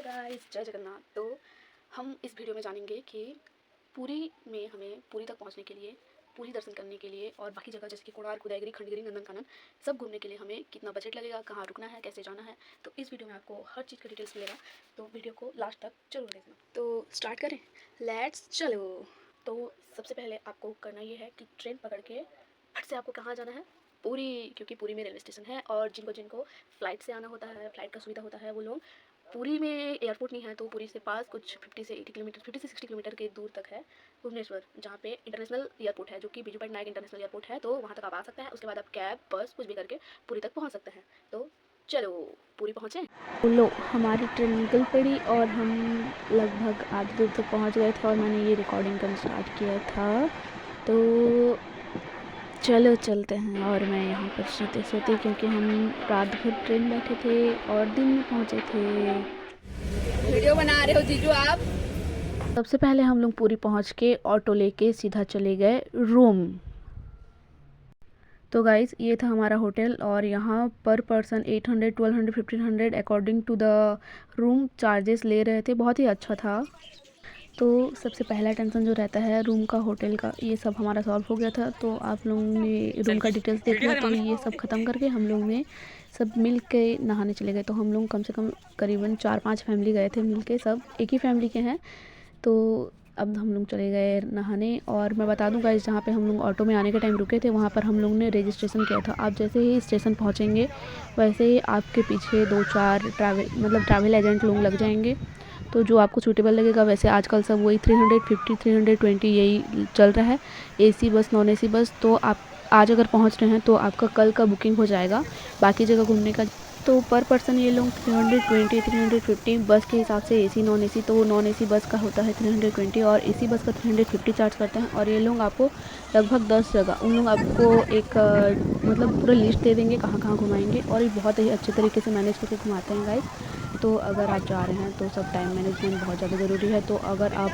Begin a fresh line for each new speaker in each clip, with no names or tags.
Guys, जय जगन्नाथ। तो हम इस वीडियो में जानेंगे कि पुरी में हमें पुरी तक पहुंचने के लिए, पुरी दर्शन करने के लिए और बाकी जगह जैसे कि कोणार्क, उदयगिरी, खंडगिरी, नंदनकानन सब घूमने के लिए हमें कितना बजट लगेगा, कहाँ रुकना है, कैसे जाना है। तो इस वीडियो में आपको हर चीज़ का डिटेल्स मिलेगा, तो वीडियो को लास्ट तक जरूर देखना। तो स्टार्ट करें, लेट्स चलो। तो सबसे पहले आपको करना ये है कि ट्रेन पकड़ के फट से आपको कहाँ जाना है, पुरी, क्योंकि पुरी में रेलवे स्टेशन है। और जिनको फ़्लाइट से आना होता है, फ़्लाइट का सुविधा होता है, वो लोग पुरी में एयरपोर्ट नहीं है तो पुरी से पास कुछ 50 से 60 किलोमीटर के दूर तक है भुवनेश्वर, जहाँ पे इंटरनेशनल एयरपोर्ट है, जो कि बिजू पटनायक इंटरनेशनल एयरपोर्ट है। तो वहाँ तक आप आ सकते हैं। उसके बाद आप कैब, बस कुछ भी करके पुरी तक पहुँच सकते हैं। तो चलो पुरी पहुँचे। लो, हमारी ट्रेन निकल पड़ी और हम लगभग आधी दूर तक पहुँच गए थे और मैंने ये रिकॉर्डिंग करना स्टार्ट किया था। तो चलो चलते हैं। और मैं यहाँ पर सोते सोते, क्योंकि हम रात भर ट्रेन बैठे थे और दिन में पहुँचे थे।
वीडियो बना रहे हो जीजू आप?
सबसे पहले हम लोग पुरी पहुँच के ऑटो लेके सीधा चले गए रूम। तो गाइस, ये था हमारा होटल और यहाँ पर person 800, 1200, 1500 according to the room charges ले रहे थे। बहुत ही अच्छा था। तो सबसे पहला टेंशन जो रहता है रूम का, होटल का, ये सब हमारा सॉल्व हो गया था। तो आप लोगों ने रूम का डिटेल्स देख लिया। तो ये सब ख़त्म करके हम लोग ने सब मिल के नहाने चले गए। तो हम लोग कम से कम करीबन 4-5 फैमिली गए थे मिल के, सब एक ही फैमिली के हैं। तो अब हम लोग चले गए नहाने। और मैं बता दूं गाइस, जहाँ पे हम लोग ऑटो में आने के टाइम रुके थे वहाँ पर हम लोग ने रजिस्ट्रेशन किया था। आप जैसे ही स्टेशन पहुँचेंगे वैसे ही आपके पीछे 2-4 ट्रैवल एजेंट लोग लग जाएंगे। तो जो आपको सूटेबल लगेगा, वैसे आजकल सब वही 350, 320 यही चल रहा है, AC bus, non AC bus. तो आप आज अगर पहुंच रहे हैं तो आपका कल का बुकिंग हो जाएगा बाकी जगह घूमने का। तो पर पर्सन ये लोग 320, 350 बस के हिसाब से, एसी नॉन एसी। तो नॉन एसी बस का होता है 320 और एसी बस का 350 चार्ज करते हैं। और ये लोग आपको लगभग 10 जगह, उन लोग आपको एक मतलब पूरा लिस्ट दे देंगे कहाँ कहाँ घुमाएंगे। और ये बहुत ही अच्छे तरीके से मैनेज करके घुमाते हैं गाइस। तो अगर आप जा रहे हैं तो सब टाइम मैनेजमेंट बहुत ज़्यादा ज़रूरी है। तो अगर आप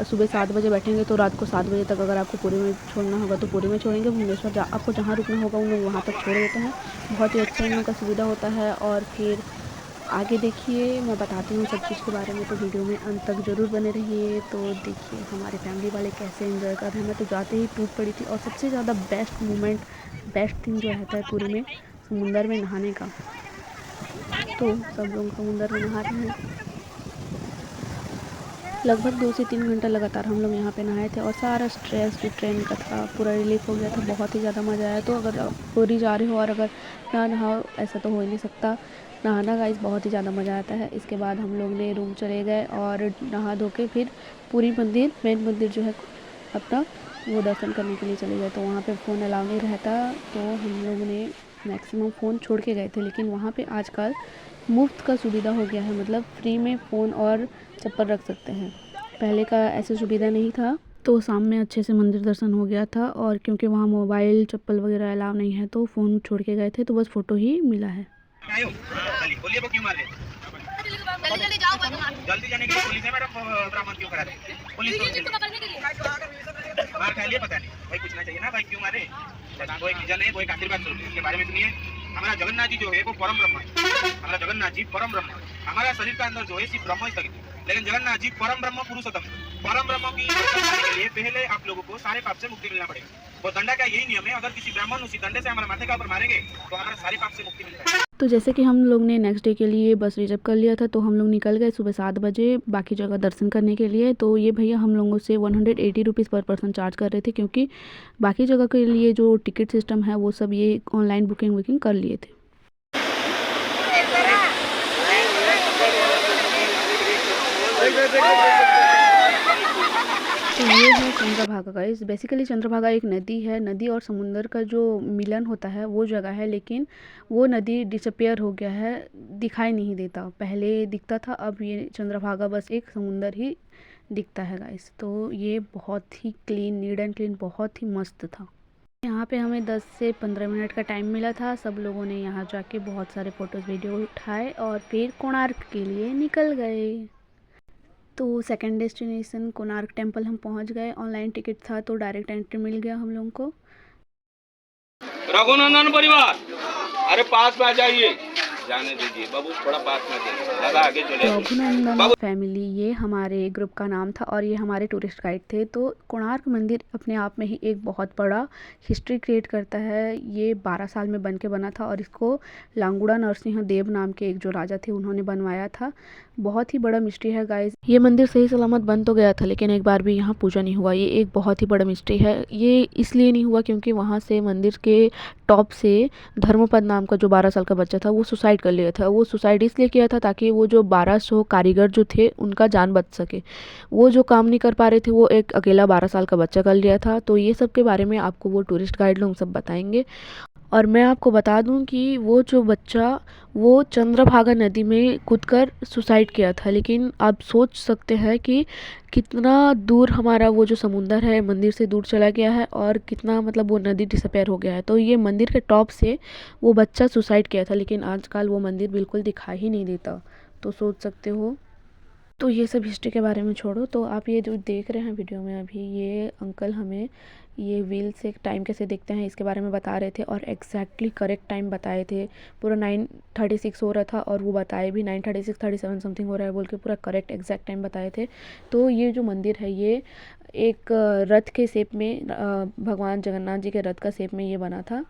सुबह 7 बजे बैठेंगे तो रात को 7 बजे तक अगर आपको पुरी में छोड़ना होगा तो पुरी में छोड़ेंगे। भुवनेश्वर आपको जहाँ रुकना होगा उन लोग वहाँ तक छोड़ देते हैं। बहुत ही अच्छा इन लोगों का सुविधा होता है। और फिर आगे देखिए, मैं बताती हूँ सब चीज़ के बारे में, तो वीडियो में अंत तक ज़रूर बने रहिए। तो देखिए हमारे फैमिली वाले कैसे एंजॉय कर रहे हैं। मैं तो जाते ही टूट पड़ी थी। और सबसे ज़्यादा बेस्ट मोमेंट, बेस्ट थिंग जो रहता है पुरी में, समुंदर में नहाने का। तो सब लोग समुंदर में नहा रहे हैं। लगभग 2 से 3 घंटा लगातार हम लोग यहाँ पे नहाए थे और सारा स्ट्रेस जो ट्रेन का था पूरा रिलीफ हो गया था। बहुत ही ज़्यादा मज़ा आया। तो अगर आप पुरी जा रहे हो और अगर ना नहाओ, ऐसा तो हो ही नहीं सकता। नहाना गाइस बहुत ही ज़्यादा मज़ा आता है। इसके बाद हम लोग ने रूम चले गए और नहा धो के फिर पुरी मंदिर, मेन मंदिर जो है अपना, वो दर्शन करने के लिए चले गए। तो वहाँ पे फ़ोन अलाउ नहीं रहता, तो हम लोग ने मैक्सिमम फ़ोन छोड़ के गए थे। लेकिन वहाँ पे आजकल मुफ्त का सुविधा हो गया है, मतलब फ्री में फ़ोन और चप्पल रख सकते हैं। पहले का ऐसी सुविधा नहीं था। तो शाम में अच्छे से मंदिर दर्शन हो गया था। और क्योंकि वहाँ मोबाइल, चप्पल वगैरह अलाउ नहीं है तो फ़ोन छोड़ के गए थे, तो बस फ़ोटो ही मिला है।
जल्दी जाओ,
जल्दी जाने के लिए पुलिस है मैडम, बरामद क्यों करा रहे? पुलिस
पकड़ने के लिए
मार खा लिया, पता नहीं भाई, पूछना चाहिए ना भाई क्यों मारे। कोई रीजन है, कोई आखिर बात सुनिए, इसके बारे में सुनिए। हमारा जगन्नाथ जी जो है वो परम ब्रह्म है। हमारा जगन्नाथ जी परम ब्रह्म है। हमारा शरीर का अंदर जो है सिर्फ ब्रह्म ही स्थगित है, लेकिन जगन्नाथ जी परम ब्रह्म पुरुषोत्तम। परम ब्रह्म की के लिए पहले आप लोगों को सारे पाप से मुक्ति मिलना पड़ेगा। वो दंडा का यही नियम है, अगर किसी ब्राह्मण उसी डंडे से हमारे माथे का ऊपर मारेंगे तो हमारा सारे पाप से मुक्ति मिलता है।
तो जैसे कि हम लोग ने नेक्स्ट डे के लिए बस रिजर्व कर लिया था, तो हम लोग निकल गए सुबह 7 बजे बाकी जगह दर्शन करने के लिए। तो ये भैया हम लोगों से 180 रुपीज़ पर पर्सन चार्ज कर रहे थे, क्योंकि बाकी जगह के लिए जो टिकट सिस्टम है वो सब ये ऑनलाइन बुकिंग कर लिए थे। तो ये है चंद्रभागा गाइस। बेसिकली चंद्रभागा एक नदी है। नदी और समुंदर का जो मिलन होता है वो जगह है, लेकिन वो नदी डिसअपियर हो गया है, दिखाई नहीं देता। पहले दिखता था, अब ये चंद्रभागा बस एक समुंदर ही दिखता है गाइस। तो ये बहुत ही क्लीन, नीट एंड क्लीन, बहुत ही मस्त था। यहाँ पे हमें 10 से 15 मिनट का टाइम मिला था। सब लोगों ने यहाँ जाके बहुत सारे फ़ोटोज़, वीडियो उठाए और फिर कोणार्क के लिए निकल गए। तो सेकंड डेस्टिनेशन कोणार्क टेम्पल हम पहुंच गए। ऑनलाइन टिकट था तो डायरेक्ट एंट्री मिल गया हम लोगों को।
रघुनंदन परिवार, अरे पास में आ जाइए।
जाने दीजिए बाबू, थोड़ा पास में दे, दादा आगे चले।
रघुनंदन फैमिली ये हमारे ग्रुप का नाम था और ये हमारे टूरिस्ट गाइड थे। तो कोणार्क मंदिर अपने आप में ही एक बहुत बड़ा हिस्ट्री क्रिएट करता है। ये 12 साल में बन के बना था और इसको लांगुड़ा नरसिंह देव नाम के एक जो राजा थे उन्होंने बनवाया था। बहुत ही बड़ा मिस्ट्री है गाइस। ये मंदिर सही सलामत बन तो गया था लेकिन एक बार भी यहाँ पूजा नहीं हुआ। ये एक बहुत ही बड़ा मिस्ट्री है। ये इसलिए नहीं हुआ क्योंकि वहाँ से मंदिर के टॉप से धर्मपद नाम का जो 12 साल का बच्चा था वो सुसाइड कर लिया था। वो सुसाइड इसलिए किया था ताकि वो जो 1200 कारीगर जो थे उनका जान बच सके। वो जो काम नहीं कर पा रहे थे वो एक अकेला 12 साल का बच्चा कर लिया था। तो ये सब के बारे में आपको वो टूरिस्ट गाइड लोग सब बताएंगे। और मैं आपको बता दूं कि वो जो बच्चा वो चंद्रभागा नदी में कूदकर सुसाइड किया था। लेकिन आप सोच सकते हैं कि कितना दूर हमारा वो जो समुंदर है मंदिर से दूर चला गया है और कितना मतलब वो नदी डिसअपेयर हो गया है। तो ये मंदिर के टॉप से वो बच्चा सुसाइड किया था लेकिन आजकल वो मंदिर बिल्कुल दिखाई ही नहीं देता। तो सोच सकते हो। तो ये सब हिस्ट्री के बारे में छोड़ो। तो आप ये जो देख रहे हैं वीडियो में अभी ये अंकल हमें ये व्हील से टाइम कैसे देखते हैं इसके बारे में बता रहे थे और एग्जैक्टली करेक्ट टाइम बताए थे। पूरा 9:36 हो रहा था और वो बताए भी 9:36 37 समथिंग हो रहा है बोल के पूरा करेक्ट एग्जैक्ट टाइम बताए थे। तो ये जो मंदिर है ये एक रथ के शेप में भगवान जगन्नाथ जी के रथ का शेप में ये बना था।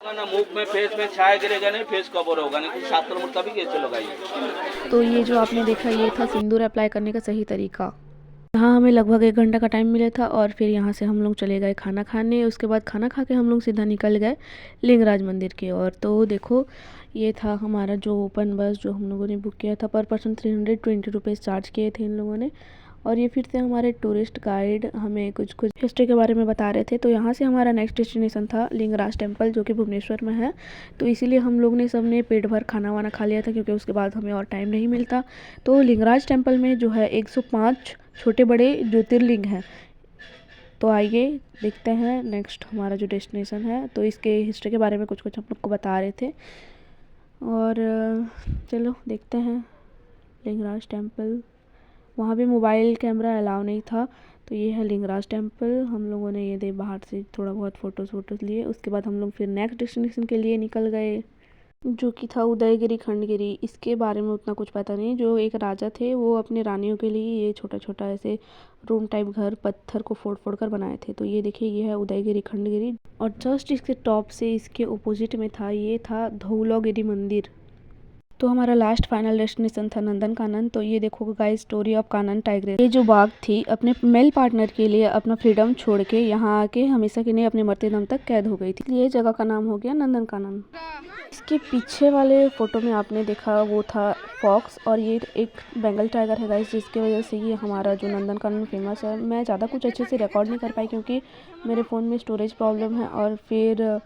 ना मुख में फेस में छाया गिरेगा नहीं, फेस कवर होगा नहीं, कुछ शास्त्र में तभी कैसे लगाइए।
तो ये जो आपने देखा ये था सिंदूर अप्लाई करने का सही तरीका। यहाँ हमें लगभग 1 घंटा का टाइम मिला था और फिर यहाँ से हम लोग चले गए खाना खाने। उसके बाद खाना खा के हम लोग सीधा निकल गए लिंगराज मंदिर की ओर। तो देखो ये था हमारा जो ओपन बस जो हम लोगों ने बुक किया था। पर पर्सन 320 रुपीज़ चार्ज किए थे इन लोगों ने। और ये फिर से हमारे टूरिस्ट गाइड हमें कुछ कुछ हिस्ट्री के बारे में बता रहे थे। तो यहाँ से हमारा नेक्स्ट डेस्टिनेशन था लिंगराज टेम्पल जो कि भुवनेश्वर में है। तो इसीलिए हम लोग ने सब ने पेट भर खाना वाना खा लिया था क्योंकि उसके बाद हमें और टाइम नहीं मिलता। तो लिंगराज टेम्पल में जो है 105 छोटे बड़े ज्योतिर्लिंग हैं। तो आइए देखते हैं नेक्स्ट हमारा जो डेस्टिनेशन है। तो इसके हिस्ट्री के बारे में कुछ कुछ हम लोग को बता रहे थे और चलो देखते हैं लिंगराज टेम्पल। वहाँ भी मोबाइल कैमरा अलाउ नहीं था। तो ये है लिंगराज टेम्पल। हम लोगों ने ये दे बाहर से थोड़ा बहुत फ़ोटोज़ लिए। उसके बाद हम लोग फिर नेक्स्ट डेस्टिनेशन के लिए निकल गए जो कि था उदयगिरी खंडगिरी। इसके बारे में उतना कुछ पता नहीं। जो एक राजा थे वो अपने रानियों के लिए ये छोटा छोटा ऐसे रूम टाइप घर पत्थर को फोड़ फोड़ कर बनाए थे। तो ये देखिए ये है उदयगिरी खंडगिरी और जस्ट इसके टॉप से इसके ओपोजिट में था ये था धौलागिरी मंदिर। तो हमारा लास्ट फाइनल डेस्टिनेशन था नंदन कानन। तो ये देखो guys story of Kanan tigress. ये जो बाघ थी अपने मेल पार्टनर के लिए अपना फ्रीडम छोड़ के यहाँ आके हमेशा के लिए अपने मरते दम तक कैद हो गई थी। ये जगह का नाम हो गया नंदन कानन। इसके पीछे वाले फोटो में आपने देखा वो था फॉक्स और ये एक बेंगल टाइगर है गाइस जिसकी वजह से ये हमारा जो नंदन कानन फेमस है। मैं ज़्यादा कुछ अच्छे से रिकॉर्ड नहीं कर पाई क्योंकि मेरे फ़ोन में स्टोरेज प्रॉब्लम है और फिर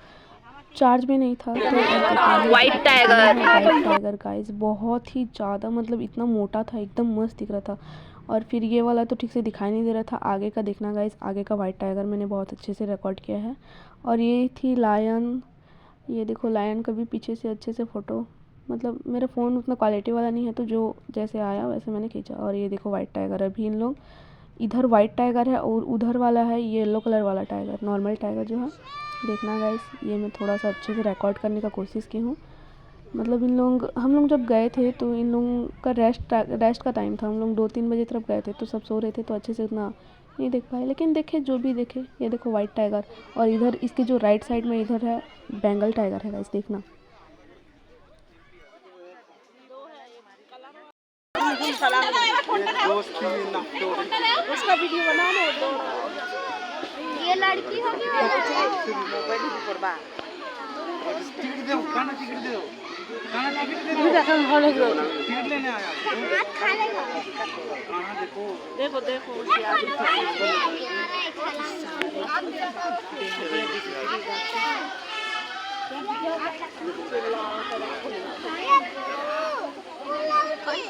चार्ज भी नहीं था। तो
वाइट
टाइगर गाइस बहुत ही ज़्यादा मतलब इतना मोटा था एकदम मस्त दिख रहा था। और फिर ये वाला तो ठीक से दिखाई नहीं दे रहा था। आगे का देखना गाइस आगे का वाइट टाइगर मैंने बहुत अच्छे से रिकॉर्ड किया है। और ये थी लायन। ये देखो लायन का भी पीछे से अच्छे से फ़ोटो मतलब मेरा फ़ोन उतना क्वालिटी वाला नहीं है तो जो जैसे आया वैसे मैंने खींचा। और ये देखो वाइट टाइगर। अभी इन लोग इधर वाइट टाइगर है और उधर वाला है येलो कलर वाला टाइगर नॉर्मल टाइगर जो है। देखना गाइस ये मैं थोड़ा सा अच्छे से रिकॉर्ड करने का कोशिश की हूँ। मतलब हम लोग जब गए थे तो इन लोगों का रेस्ट का टाइम था। हम लोग 2-3 बजे तरफ गए थे तो सब सो रहे थे तो अच्छे से उतना नहीं देख पाए। लेकिन देखे जो भी देखे ये देखो वाइट टाइगर। और इधर इसके जो राइट साइड में इधर है बेंगल टाइगर है गाइस देखना।
उसका वीडियो बनाओ ना। ये लड़की हो देखो देखो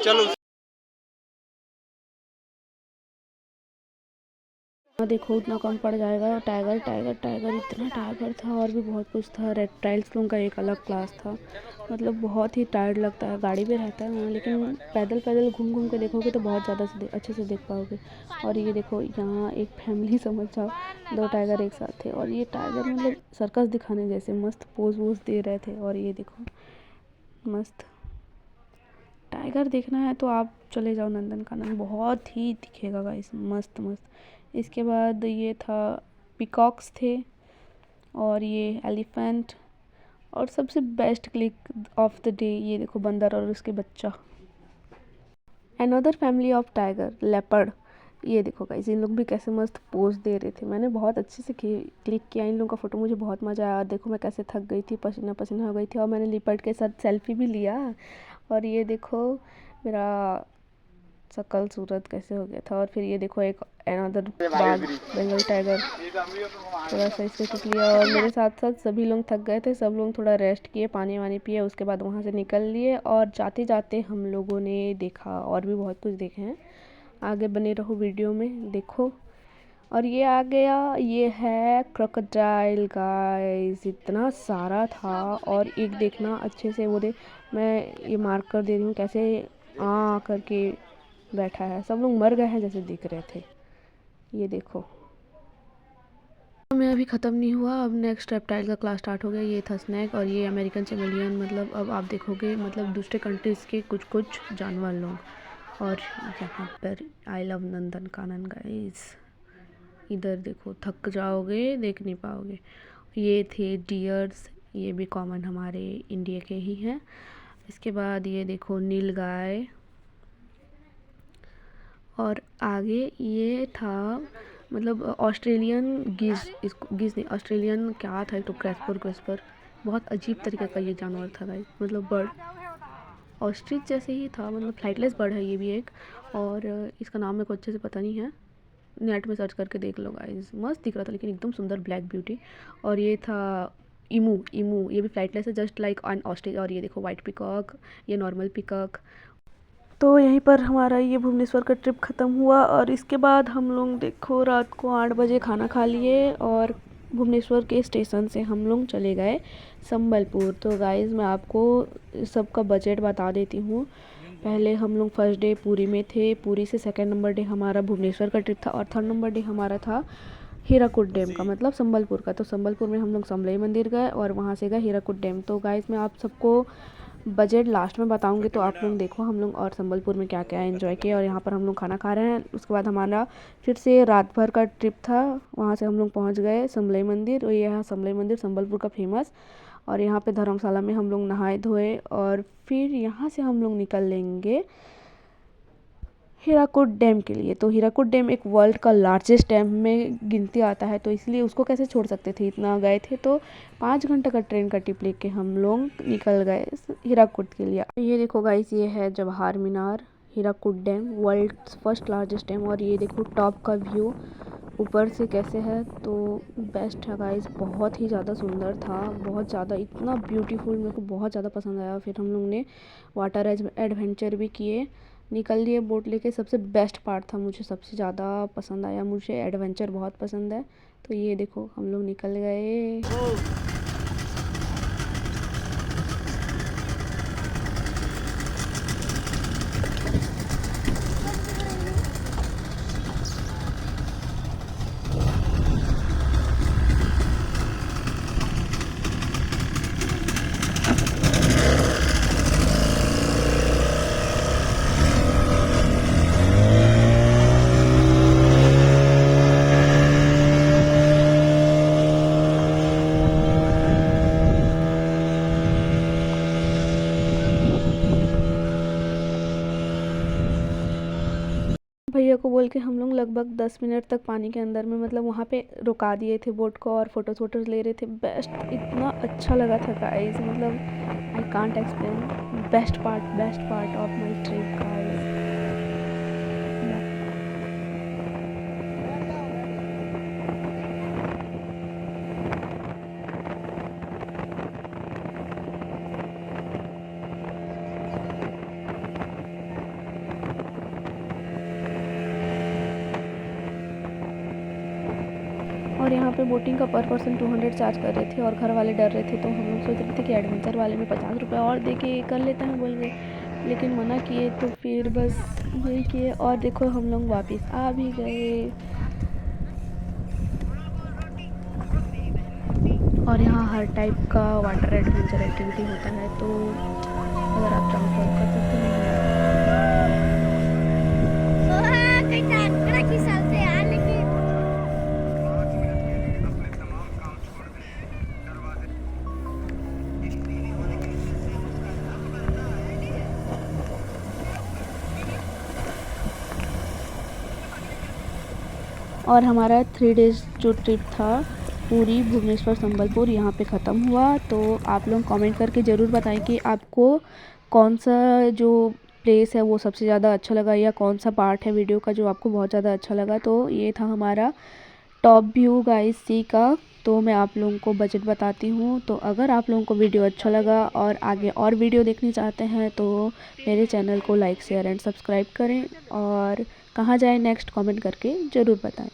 चलो
देखो उतना कम पड़ जाएगा। टाइगर टाइगर टाइगर इतना टाइगर था और भी बहुत कुछ था। रेप्टाइल्स लोगों का एक अलग क्लास था। मतलब बहुत ही टायर्ड लगता है। गाड़ी भी रहता है वहाँ लेकिन पैदल पैदल घूम घूम के देखोगे तो बहुत ज़्यादा से अच्छे से देख पाओगे। और ये देखो यहाँ एक फैमिली समझ जाओ 2 टाइगर एक साथ थे और ये टाइगर मतलब सर्कस दिखाने जैसे मस्त पोज वोज दे रहे थे। और ये देखो मस्त। टाइगर देखना है तो आप चले जाओ नंदनकानन, बहुत ही दिखेगा गाइस, मस्त मस्त। इसके बाद ये था पीकॉक्स थे और ये एलिफेंट, और सबसे best click of the day ये देखो बंदर और उसके बच्चा। Another family of tiger leopard, ये देखो गाइस इन लोग भी कैसे मस्त पोज दे रहे थे। मैंने बहुत अच्छे से क्लिक किया इन लोगों का फ़ोटो, मुझे बहुत मज़ा आया। देखो मैं कैसे थक गई थी, पसीना पसीना हो गई थी, और मैंने लिपर्ड के साथ सेल्फी भी लिया। और ये देखो मेरा शकल सूरत कैसे हो गया था। और फिर ये देखो एक अनदर बाघ, बंगाल टाइगर, थोड़ा सा इससे खींच लिया। और मेरे साथ साथ सभी लोग थक गए थे, सब लोग थोड़ा रेस्ट किए, पानी वानी पिए, उसके बाद वहाँ से निकल लिए। और जाते जाते हम लोगों ने देखा और भी बहुत कुछ देखे हैं, आगे बने रहो वीडियो में देखो। और ये आ गया, ये है क्रोकोडाइल गाइस, इतना सारा था। और एक देखना अच्छे से वो देख, मैं ये मार्क कर दे रही हूँ कैसे आ करके बैठा है, सब लोग मर गए हैं जैसे दिख रहे थे। ये देखो मैं अभी ख़त्म नहीं हुआ, अब नेक्स्ट रेप्टाइल का क्लास स्टार्ट हो गया। ये था स्नैक और ये अमेरिकन चैमेलियन, मतलब अब आप देखोगे मतलब दूसरे कंट्रीज़ के कुछ कुछ जानवर लोग। और यहाँ पर आई लव नंदनकानन गाइस, इधर देखो थक जाओगे, देख नहीं पाओगे। ये थे डियर्स, ये भी कॉमन हमारे इंडिया के ही हैं। इसके बाद ये देखो नीलगाय, और आगे ये था मतलब ऑस्ट्रेलियन गिज़, इसको गिज़ नहीं ऑस्ट्रेलियन क्या था, एक तो क्रेस्पर, बहुत अजीब तरीके का ये जानवर था गाइस, मतलब बर्ड ऑस्ट्रिच जैसे ही था, मतलब फ्लाइटलेस बर्ड है ये भी एक। और इसका नाम मेरे को अच्छे से पता नहीं है, नेट में सर्च करके देख लो गाइस, मस्त दिख रहा था लेकिन एकदम सुंदर ब्लैक ब्यूटी। और ये था इमू, ये भी फ्लाइटलेस है जस्ट लाइक ऑन ऑस्ट्रिच। और ये देखो वाइट पिकॉक, ये नॉर्मल पिकॉक। तो यहीं पर हमारा ये भुवनेश्वर का ट्रिप ख़त्म हुआ। और इसके बाद हम लोग देखो रात को 8 बजे खाना खा लिए और भुवनेश्वर के स्टेशन से हम लोग चले गए संबलपुर। तो गाइज़ मैं आपको सबका बजट बता देती हूँ। पहले हम लोग फर्स्ट डे पुरी में थे, पुरी से सेकंड नंबर डे हमारा भुवनेश्वर का ट्रिप था, और थर्ड नंबर डे हमारा था हीराकुद डैम का, मतलब संबलपुर का। तो संबलपुर में हम लोग समलई मंदिर गए और वहाँ से गए हीराकुद डैम। तो गाइज़ मैं आप सबको बजट लास्ट में बताऊंगी, तो आप लोग देखो हम लोग और संबलपुर में क्या क्या एंजॉय किया। और यहाँ पर हम लोग खाना खा रहे हैं। उसके बाद हमारा फिर से रात भर का ट्रिप था, वहाँ से हम लोग पहुँच गए समलई मंदिर। और ये है समलई मंदिर संबलपुर का फेमस। और यहाँ पे धर्मशाला में हम लोग नहाए धोए, और फिर यहाँ से हम लोग निकल लेंगे हीराकुद डैम के लिए। तो हीराकुद डैम एक वर्ल्ड का लार्जेस्ट डैम में गिनती आता है, तो इसलिए उसको कैसे छोड़ सकते थे, इतना गए थे। तो 5 घंटे का ट्रेन का टिप लेके हम लोग निकल गए हीराकुद के लिए। ये देखो गाइस, ये है Jawahar Minar, Hirakud dam world first largest dam. और ये देखो टॉप का व्यू ऊपर से कैसे है, तो बेस्ट है गाइस, बहुत ही ज़्यादा सुंदर था, बहुत ज़्यादा, इतना ब्यूटीफुल, मेरे को बहुत ज़्यादा पसंद आया। फिर हम लोग ने वाटर एडवेंचर भी किए, निकल लिए बोट लेके। सबसे बेस्ट पार्ट था, मुझे सबसे ज़्यादा पसंद आया, मुझे एडवेंचर बहुत पसंद है। तो ये देखो हम लोग निकल गए। भैया को बोल के हम लोग लगभग 10 मिनट तक पानी के अंदर में, मतलब वहाँ पे रुका दिए थे बोट को, और फोटोज़ वोटोज़ ले रहे थे। बेस्ट, इतना अच्छा लगा था गाइस, मतलब I can't explain, best part of my trip guys. और यहाँ पे बोटिंग का पर पर्सन 200 चार्ज कर रहे थे, और घर वाले डर रहे थे। तो हम लोग सोच रहे थे कि एडवेंचर वाले में 50 रुपये और दे के कर लेते हैं बोल के, लेकिन मना किए। तो फिर बस यही किए, और देखो हम लोग वापस आ भी गए। और यहाँ हर टाइप का वाटर एडवेंचर एक्टिविटी होता है, तो अगर आप चाहो तो आप कर सकते हैं। और हमारा 3 डेज़ जो ट्रिप था पूरी भुवनेश्वर संबलपुर यहाँ पे ख़त्म हुआ। तो आप लोग कमेंट करके ज़रूर बताएं कि आपको कौन सा जो प्लेस है वो सबसे ज़्यादा अच्छा लगा, या कौन सा पार्ट है वीडियो का जो आपको बहुत ज़्यादा अच्छा लगा। तो ये था हमारा टॉप व्यू गाइस सी का। तो मैं आप लोगों को बजट बताती हूँ। तो अगर आप लोगों को वीडियो अच्छा लगा और आगे और वीडियो देखनी चाहते हैं तो मेरे चैनल को लाइक शेयर एंड सब्सक्राइब करें, और कहाँ जाए नेक्स्ट कमेंट करके ज़रूर बताएं।